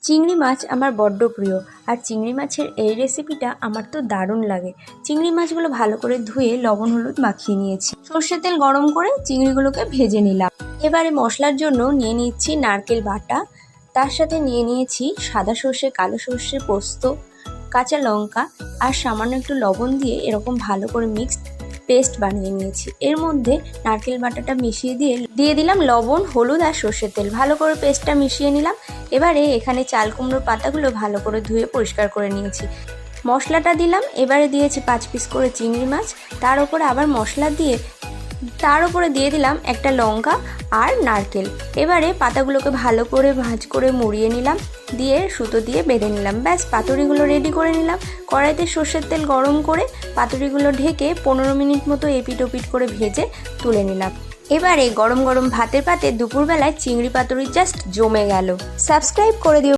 চিংড়ি মাছ আমার বড্ড প্রিয়, আর চিংড়ি মাছের এই রেসিপিটা আমার তো দারুণ লাগে। চিংড়ি মাছগুলো ভালো করে ধুয়ে লবণ হলুদ মাখিয়ে নিয়েছি। সর্ষের তেল গরম করে চিংড়িগুলোকে ভেজে নিলাম। এবারে মশলার জন্য নিয়ে নিচ্ছি নারকেল বাটা, তার সাথে নিয়ে নিয়েছি সাদা সর্ষে, কালো সর্ষে, পোস্ত, কাঁচা লঙ্কা আর সামান্য একটু লবণ দিয়ে এরকম ভালো করে মিক্সড পেস্ট বানিয়ে নিয়েছি। এর মধ্যে নারকেল বাটাটা মিশিয়ে দিয়ে দিলাম লবণ, হলুদ আর সর্ষের তেল। ভালো করে পেস্টটা মিশিয়ে নিলাম। এবারে এখানে চাল কুমড়োর পাতাগুলো ভালো করে ধুয়ে পরিষ্কার করে নিয়েছি। মশলাটা দিলাম। এবারে দিয়েছি 5 পিস করে চিংড়ি মাছ। তার উপরে আবার মশলা দিয়ে তার উপরে দিয়ে দিলাম একটা লঙ্কা আর নারকেল। এবারে পাতাগুলোকে ভালো করে ভাঁজ করে মুড়িয়ে নিলাম, দিয়ে সুতো দিয়ে বেঁধে নিলাম। ব্যাস, পাতুরিগুলো রেডি করে নিলাম। কড়াইতে সর্ষের তেল গরম করে পাতুরিগুলো ঢেকে 15 মিনিট মতো এপিট ওপিট করে ভেজে তুলে নিলাম। এবারে গরম গরম ভাতের পাতে দুপুরবেলায় চিংড়ি পাতুরি জাস্ট জমে গেল। সাবস্ক্রাইব করে দিও।